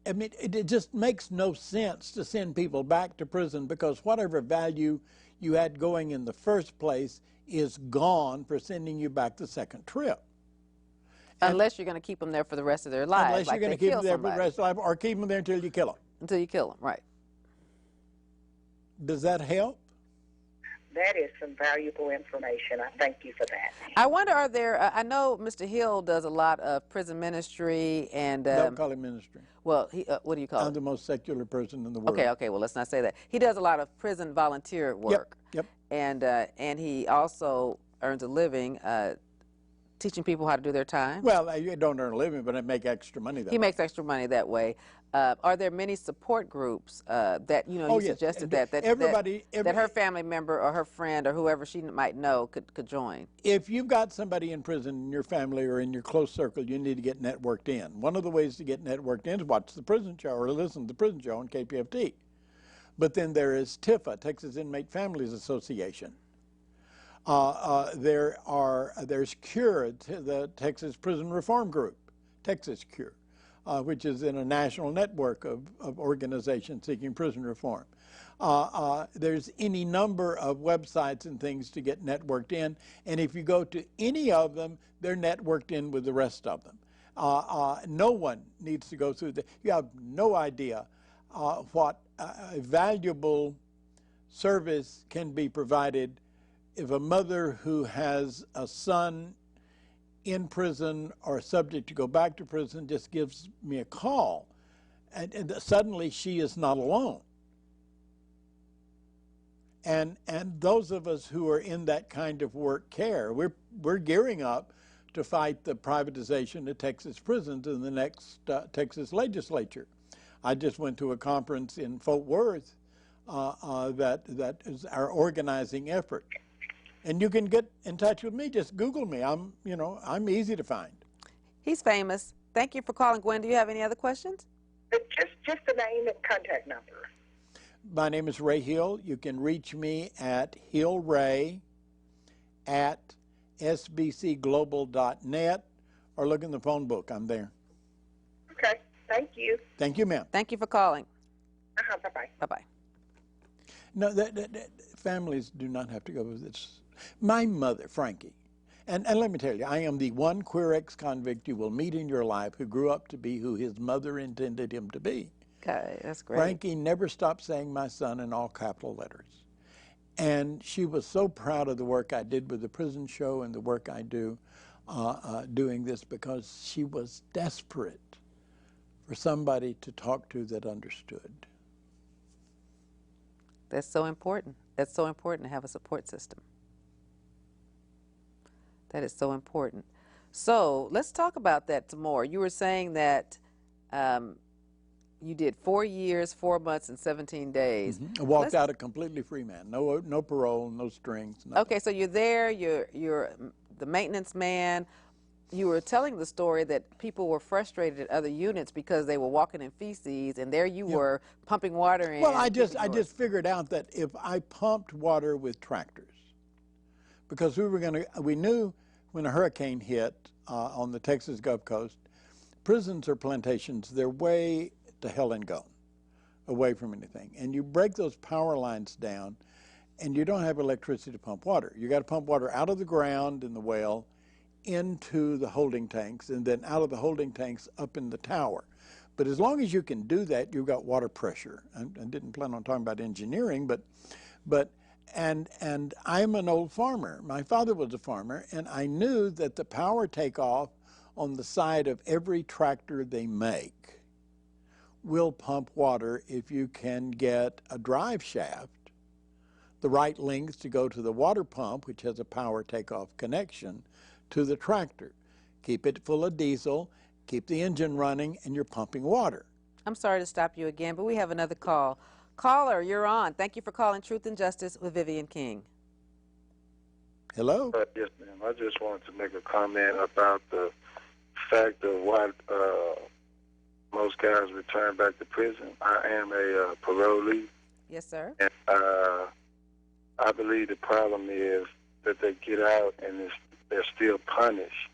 I mean, it just makes no sense to send people back to prison because whatever value you had going in the first place is gone for sending you back the second trip. Unless you're going to keep them there for the rest of their lives. Unless you're going to keep them there for the rest of their life, or keep them there until you kill them. Until you kill them, right. Does that help? That is some valuable information. I thank you for that. I wonder, are there, I know Mr. Hill does a lot of prison ministry and... Don't call him ministry. Well, what do you call it? I'm the most secular person in the world. Okay, well, let's not say that. He does a lot of prison volunteer work. Yep. And he also earns a living teaching people how to do their time? Well, you don't earn a living, but I make extra money that way. He makes extra money that way. Are there many support groups that, you know, Oh, you yes. suggested that her family member or her friend or whoever she might know could join? If you've got somebody in prison in your family or in your close circle, you need to get networked in. One of the ways to get networked in is watch the prison show or listen to the prison show on KPFT. But then there is TIFA, Texas Inmate Families Association. There's CURE, the Texas Prison Reform Group, Texas CURE, which is in a national network of organizations seeking prison reform. There's any number of websites and things to get networked in, and if you go to any of them, they're networked in with the rest of them. No one needs to go through you have no idea what a valuable service can be provided if a mother who has a son in prison or subject to go back to prison just gives me a call, and suddenly she is not alone. And those of us who are in that kind of work care, we're gearing up to fight the privatization of Texas prisons in the next Texas legislature. I just went to a conference in Fort Worth that is our organizing effort. And you can get in touch with me. Just Google me. I'm easy to find. He's famous. Thank you for calling, Gwen. Do you have any other questions? Just the name and contact number. My name is Ray Hill. You can reach me at hillray@sbcglobal.net or look in the phone book. I'm there. Okay. Thank you. Thank you, ma'am. Thank you for calling. Bye-bye. Bye-bye. No, families do not have to go with this. My mother, Frankie, and let me tell you, I am the one queer ex-convict you will meet in your life who grew up to be who his mother intended him to be. Okay, that's great. Frankie never stopped saying my son in all capital letters. And she was so proud of the work I did with the prison show and the work I do doing this, because she was desperate for somebody to talk to that understood. That's so important. That's so important to have a support system. That is so important. So let's talk about that some more. You were saying that you did 4 years, 4 months, and 17 days. I walked out a completely free man. No parole, no strings. Nothing. Okay, so you're there. You're the maintenance man. You were telling the story that people were frustrated at other units because they were walking in feces, and there you were pumping water in. Well, I just figured out that if I pumped water with tractors, because we knew when a hurricane hit on the Texas Gulf Coast, prisons or plantations, they're way to hell and gone, away from anything. And you break those power lines down, and you don't have electricity to pump water. You got to pump water out of the ground in the well into the holding tanks, and then out of the holding tanks up in the tower. But as long as you can do that, you've got water pressure. I didn't plan on talking about engineering, and I'm an old farmer. My father was a farmer, and I knew that the power takeoff on the side of every tractor they make will pump water if you can get a drive shaft the right length to go to the water pump, which has a power takeoff connection, to the tractor. Keep it full of diesel, keep the engine running, and you're pumping water. I'm sorry to stop you again, but we have another call. Caller, you're on. Thank you for calling Truth and Justice with Vivian King. Hello? Yes, ma'am. I just wanted to make a comment about the fact of why most guys return back to prison. I am a parolee. Yes, sir. And I believe the problem is that they get out and they're still punished.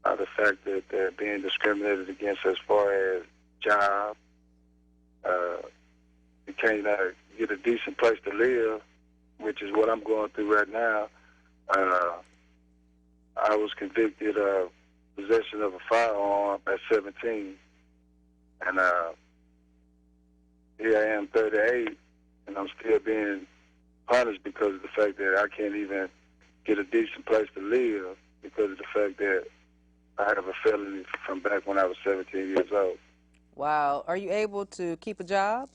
The fact that they're being discriminated against as far as job. You can't get a decent place to live, which is what I'm going through right now. I was convicted of possession of a firearm at 17, and here I am, 38, and I'm still being punished because of the fact that I can't even get a decent place to live because of the fact that I have a felony from back when I was 17 years old. Wow. Are you able to keep a job?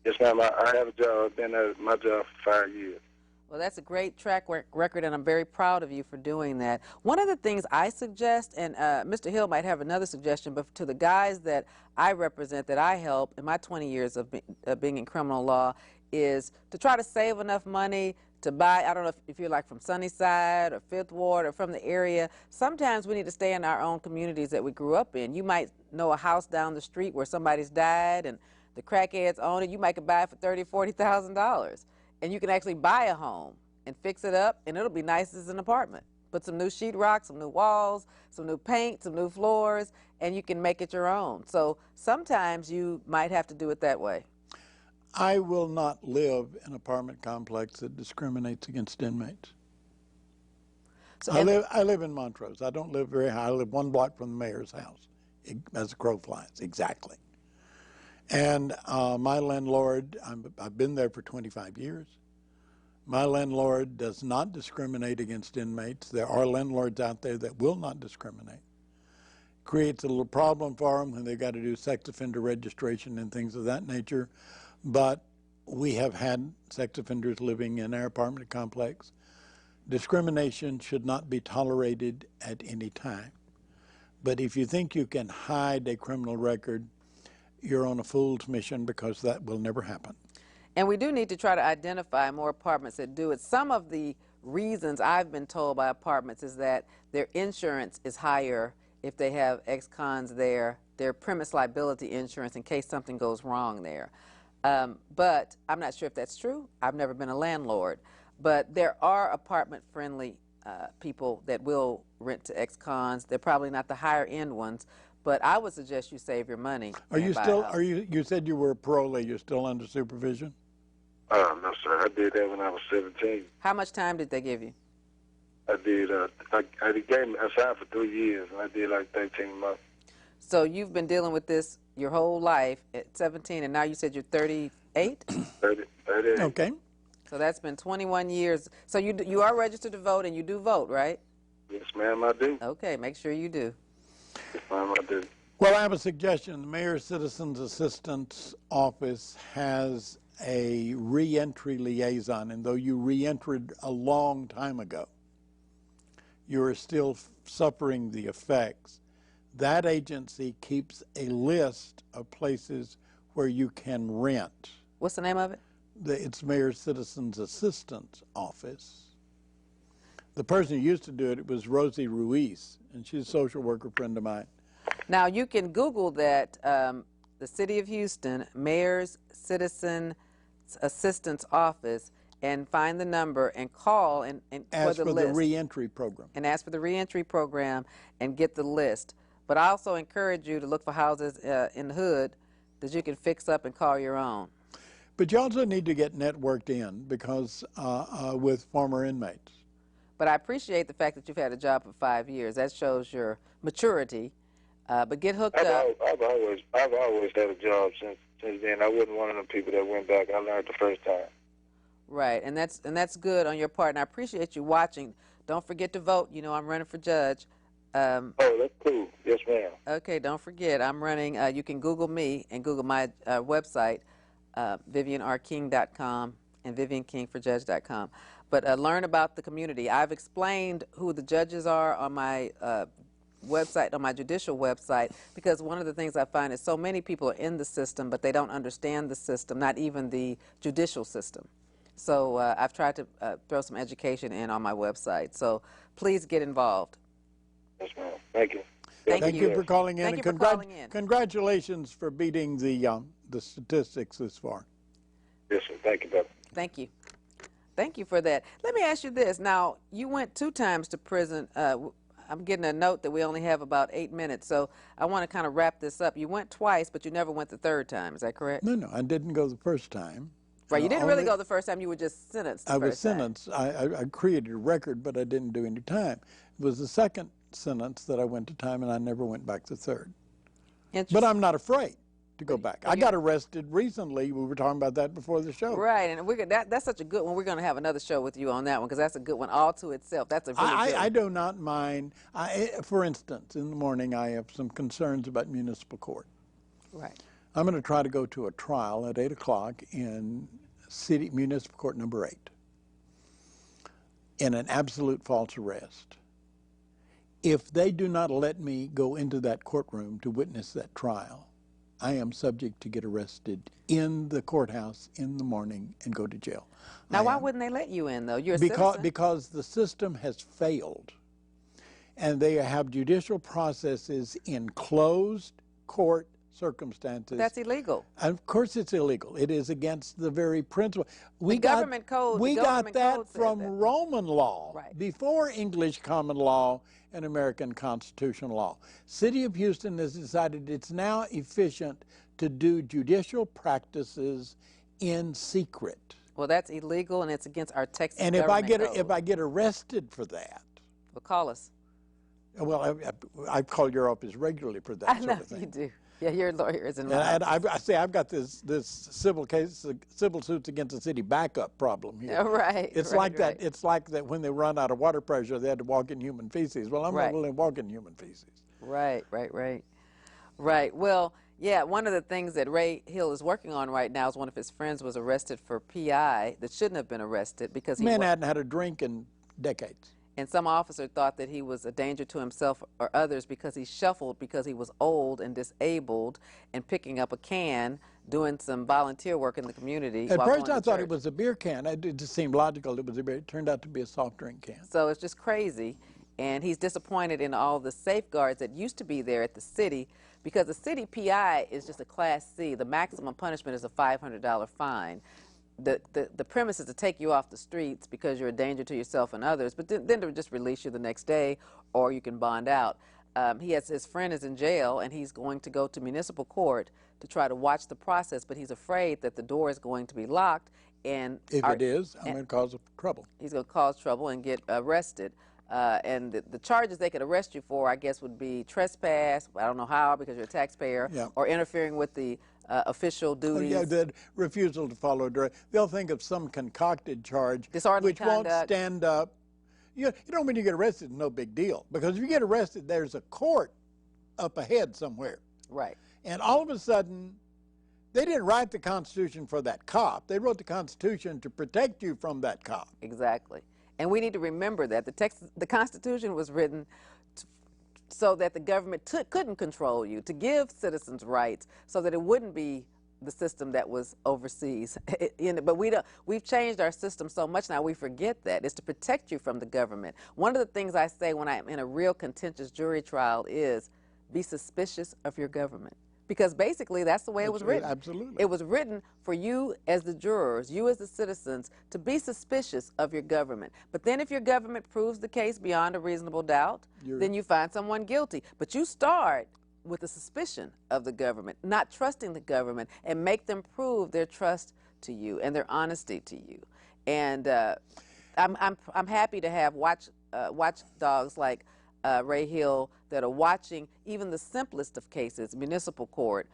Yes, ma'am. I have a job. I've been at my job for 5 years. Well, that's a great track record, and I'm very proud of you for doing that. One of the things I suggest, and Mr. Hill might have another suggestion, but to the guys that I represent, that I help in my 20 years of being in criminal law, is to try to save enough money to buy, I don't know if you're like from Sunnyside or Fifth Ward or from the area. Sometimes we need to stay in our own communities that we grew up in. You might know a house down the street where somebody's died and the crackheads own it. You might could buy it for $30,000 or $40,000. And you can actually buy a home and fix it up, and it'll be nice as an apartment. Put some new sheetrock, some new walls, some new paint, some new floors, and you can make it your own. So sometimes you might have to do it that way. I will not live in an apartment complex that discriminates against inmates. So I live in Montrose. I don't live very high. I live 1 block from the mayor's house, as the crow flies, exactly. And my landlord, I've been there for 25 years. My landlord does not discriminate against inmates. There are landlords out there that will not discriminate. Creates a little problem for them when they've got to do sex offender registration and things of that nature. But we have had sex offenders living in our apartment complex. Discrimination should not be tolerated at any time. But if you think you can hide a criminal record, you're on a fool's mission, because that will never happen. And we do need to try to identify more apartments that do it. Some of the reasons I've been told by apartments is that their insurance is higher if they have ex-cons there, their premise liability insurance in case something goes wrong there. But I'm not sure if that's true. I've never been a landlord. But there are apartment-friendly people that will rent to ex-cons. They're probably not the higher-end ones. But I would suggest you save your money. You said you were a parole. You're still under supervision? No, sir. I did that when I was 17. How much time did they give you? I did, I signed for 3 years, and I did like 13 months. So you've been dealing with this your whole life at 17, and now you said you're 38? 38. Okay. So that's been 21 years. So you are registered to vote, and you do vote, right? Yes, ma'am, I do. Okay, make sure you do. Yes, ma'am, I do. Well, I have a suggestion. The Mayor's Citizens Assistance Office has a reentry liaison, and though you reentered a long time ago, you are still suffering the effects. That agency keeps a list of places where you can rent. What's the name of it? It's Mayor's Citizens Assistance Office. The person who used to do it was Rosie Ruiz, and she's a social worker friend of mine. Now, you can Google that, the City of Houston, Mayor's Citizen Assistance Office, and find the number and call and ask for the list. The reentry program. And ask for the reentry program and get the list. But I also encourage you to look for houses in the hood that you can fix up and call your own. But you also need to get networked in because with former inmates. But I appreciate the fact that you've had a job for 5 years. That shows your maturity. But get hooked up. I've always had a job since then. I wasn't one of them people that went back. I learned the first time. Right, and that's good on your part. And I appreciate you watching. Don't forget to vote. You know, I'm running for judge. Oh, that's cool. Yes, ma'am. Okay, don't forget, I'm running. You can Google me and Google my website, VivianRKing.com and VivianKingForJudge.com. But learn about the community. I've explained who the judges are on my website, on my judicial website, because one of the things I find is so many people are in the system, but they don't understand the system, not even the judicial system. So I've tried to throw some education in on my website. So please get involved. Yes, ma'am. Thank you. Thank you for calling in. Thank you for calling in. Congratulations for beating the statistics this far. Yes, sir. Thank you, brother. Thank you. Thank you for that. Let me ask you this. Now, you went 2 times to prison. I'm getting a note that we only have about 8 minutes, so I want to kind of wrap this up. You went twice, but you never went the 3rd time. Is that correct? No, I didn't go the first time. Right, you didn't really go the first time. You were just sentenced the I was first time. sentenced. I created a record, but I didn't do any time. It was the 2nd sentence that I went to time, and I never went back the 3rd. But I'm not afraid to go back. I got arrested recently. We were talking about that before the show. Right, and that's such a good one. We're going to have another show with you on that one because that's a good one all to itself. That's a really good one. I do not mind. For instance, in the morning, I have some concerns about municipal court. Right. I'm going to try to go to a trial at 8 o'clock in Municipal Court number 8. in an absolute false arrest, if they do not let me go into that courtroom to witness that trial, I am subject to get arrested in the courthouse in the morning and go to jail. Now, why wouldn't they let you in, though? You're a citizen. Because the system has failed, and they have judicial processes in closed court circumstances. That's illegal. Of course it's illegal. It is against the very principle. The government code from Roman law, right, before English common law and American constitutional law. City of Houston has decided it's now efficient to do judicial practices in secret. Well, that's illegal, and it's against our Texas and government code. if I get arrested for that, well, call us. Well, I call your office regularly for that sort of thing. You do. Yeah, your lawyer is in and I've got this civil suits against the city backup problem here. Right. It's like that. It's like that when they run out of water pressure, they had to walk in human feces. Well, I'm not willing to walk in human feces. Right. Well, yeah, one of the things that Ray Hill is working on right now is one of his friends was arrested for PI that shouldn't have been arrested because he hadn't had a drink in decades. And some officer thought that he was a danger to himself or others because he shuffled because he was old and disabled and picking up a can, doing some volunteer work in the community. At first I thought it was a beer can. It just seemed logical. It turned out to be a soft drink can. So it's just crazy. And he's disappointed in all the safeguards that used to be there at the city because the city PI is just a Class C. The maximum punishment is a $500 fine. The premise is to take you off the streets because you're a danger to yourself and others, but then to just release you the next day, or you can bond out. His friend is in jail, and he's going to go to municipal court to try to watch the process, but he's afraid that the door is going to be locked. And if it is, I'm going to cause trouble. He's going to cause trouble and get arrested. And the charges they could arrest you for, I guess, would be trespass. I don't know how because you're a taxpayer, or interfering with the official duties. The refusal to follow direct. They'll think of some concocted charge Disorderly which conduct. won't stand up. You know, when you get arrested, no big deal. Because if you get arrested, there's a court up ahead somewhere. Right. And all of a sudden, they didn't write the Constitution for that cop. They wrote the Constitution to protect you from that cop. Exactly. And we need to remember that the Constitution was written so that the government couldn't control you, to give citizens rights so that it wouldn't be the system that was overseas. But we've changed our system so much now we forget that. It's to protect you from the government. One of the things I say when I'm in a real contentious jury trial is be suspicious of your government. Because basically that's the way it was written. Absolutely. It was written for you as the jurors, you as the citizens, to be suspicious of your government. But then if your government proves the case beyond a reasonable doubt, then you find someone guilty. But you start with a suspicion of the government, not trusting the government, and make them prove their trust to you and their honesty to you. And I'm happy to have watchdogs like Ray Hill that are watching even the simplest of cases, municipal court,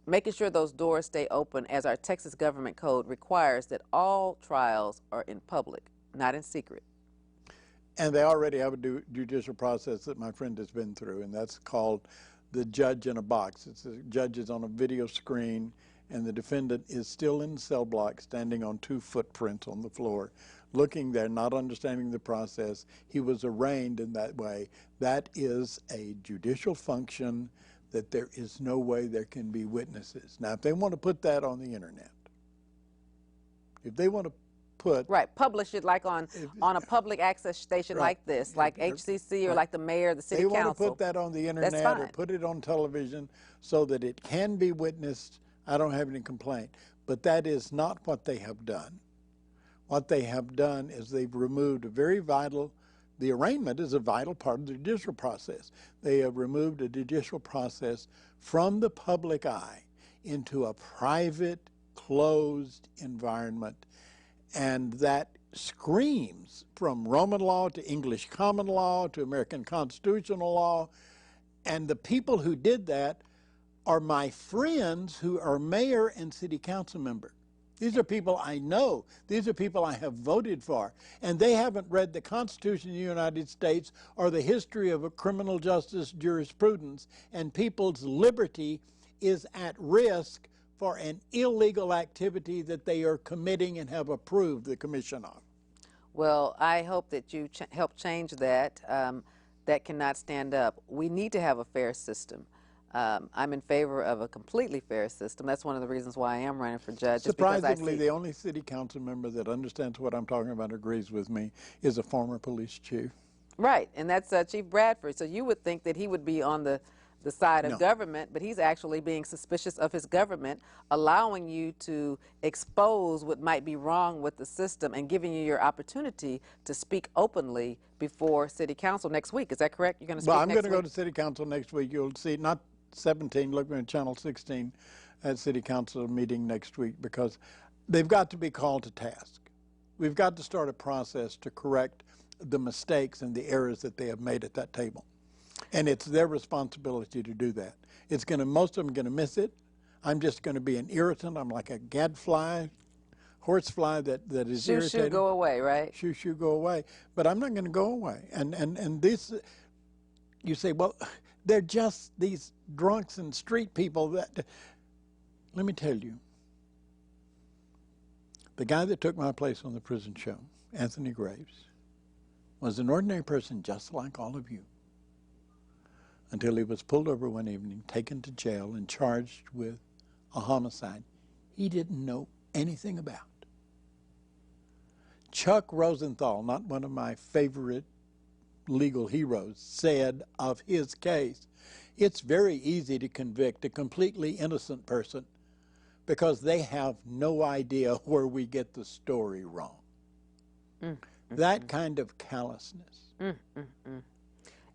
making sure those doors stay open as our Texas government code requires that all trials are in public, not in secret. And they already have a judicial process that my friend has been through, and that's called the judge in a box. It's the judge is on a video screen, and the defendant is still in the cell block, standing on 2 footprints on the floor, looking there, not understanding the process. He was arraigned in that way. That is a judicial function that there is no way there can be witnesses. Now, if they want to put that on the internet, if they want to publish it like on a public access station like this, like HCC or like the mayor, the city council. They want to put that on the internet or put it on television so that it can be witnessed. I don't have any complaint. But that is not what they have done. What they have done is they've removed a very vital, the arraignment is a vital part of the judicial process. They have removed a judicial process from the public eye into a private, closed environment. And that screams from Roman law to English common law to American constitutional law. And the people who did that are my friends who are mayor and city council member. These are people I know. These are people I have voted for. And they haven't read the Constitution of the United States or the history of a criminal justice jurisprudence. And people's liberty is at risk for an illegal activity that they are committing and have approved the commission of. Well, I hope that you help change that. That cannot stand up. We need to have a fair system. I'm in favor of a completely fair system. That's one of the reasons why I am running for judge. Surprisingly, the only city council member that understands what I'm talking about, agrees with me, is a former police chief. Right, and that's Chief Bradford. So you would think that he would be on the side of government, but he's actually being suspicious of his government, allowing you to expose what might be wrong with the system and giving you your opportunity to speak openly before City Council next week. Is that correct? You're going to speak next week? Well, I'm going to go to City Council next week. You'll see, not 17, look at Channel 16 at City Council meeting next week, because they've got to be called to task. We've got to start a process to correct the mistakes and the errors that they have made at that table. And it's their responsibility to do that. It's going to, most of them are going to miss it. I'm just going to be an irritant. I'm like a gadfly, horsefly that is irritating. Shoo, go away, right? Shoo, go away. But I'm not going to go away. And this, you say, well, they're just these drunks and street people that, let me tell you, the guy that took my place on the prison show, Anthony Graves, was an ordinary person just like all of you, until he was pulled over one evening, taken to jail, and charged with a homicide he didn't know anything about. Chuck Rosenthal, not one of my favorite legal heroes, said of his case, it's very easy to convict a completely innocent person because they have no idea where we get the story wrong. That kind of callousness.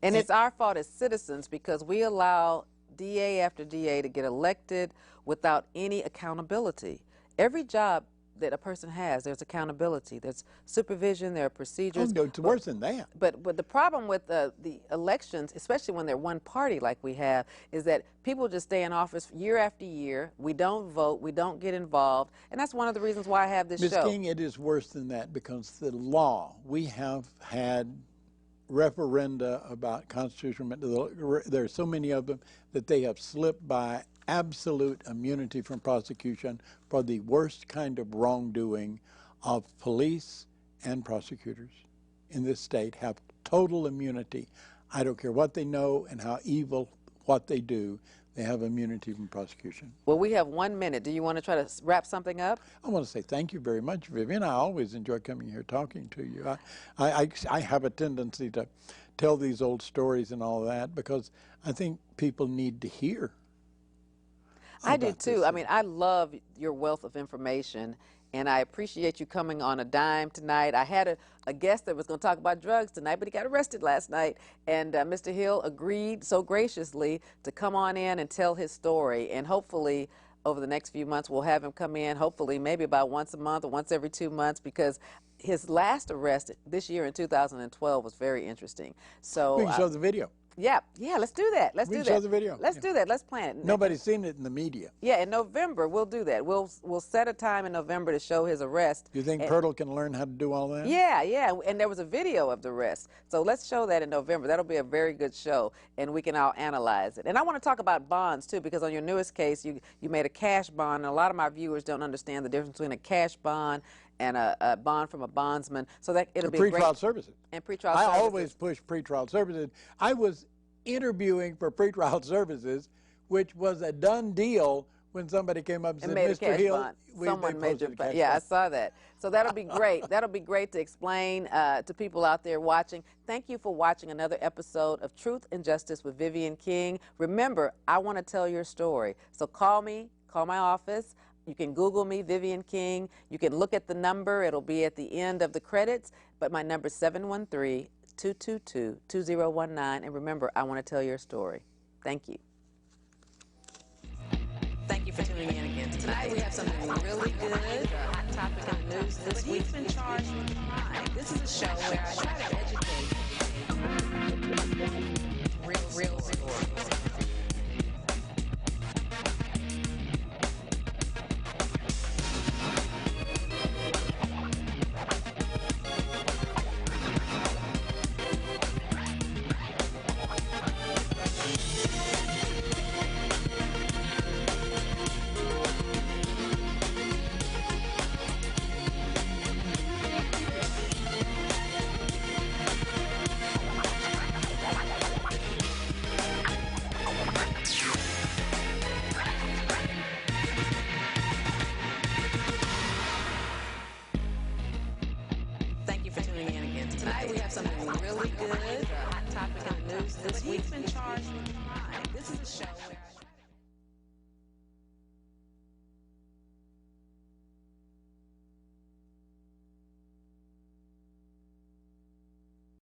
And it's our fault as citizens because we allow DA after DA to get elected without any accountability. Every job that a person has, there's accountability, there's supervision, there are procedures. Oh, no, it's worse than that. But the problem with the elections, especially when they're one party like we have, is that people just stay in office year after year. We don't vote, we don't get involved, and that's one of the reasons why I have this show. Ms. King, it is worse than that because the law, we have had referenda about constitutional, there are so many of them that they have slipped by absolute immunity from prosecution for the worst kind of wrongdoing of police and prosecutors in this state have total immunity. I don't care what they know and how evil what they do, they have immunity from prosecution. Well, we have 1 minute. Do you want to try to wrap something up? I want to say thank you very much, Vivian. I always enjoy coming here talking to you. I have a tendency to tell these old stories and all that because I think people need to hear. I do too. I mean, I love your wealth of information, and I appreciate you coming on a dime tonight. I had a guest that was going to talk about drugs tonight, but he got arrested last night, and Mr. Hill agreed so graciously to come on in and tell his story, and hopefully over the next few months we'll have him come in, hopefully maybe about once a month or once every 2 months, because his last arrest this year in 2012 was very interesting. So we can show the video. Yeah, let's do that. We can show the video. Let's do that. Let's plan it. Nobody's seen it in the media. Yeah, in November we'll do that. We'll set a time in November to show his arrest. Do you think Parole can learn how to do all that? Yeah, and there was a video of the arrest. So let's show that in November. That'll be a very good show, and we can all analyze it. And I want to talk about bonds too, because on your newest case, you made a cash bond, and a lot of my viewers don't understand the difference between a cash bond and a bond from a bondsman. So that it'll be pretrial services. And pretrial services. I always push pretrial services. I was interviewing for pretrial services, which was a done deal when somebody came up and said, Mr. Hill, someone made your bond. Yeah, I saw that. So that'll be great. That'll be great to explain to people out there watching. Thank you for watching another episode of Truth and Justice with Vivian King. Remember, I want to tell your story. So call me, call my office. You can Google me, Vivian King. You can look at the number. It'll be at the end of the credits. But my number is 713-222-2019. And remember, I want to tell your story. Thank you. Thank you for tuning in again. Tonight we have something really good, a hot topic in the news this week. He's been charged with a crime. This is a show where I try to educate real stories.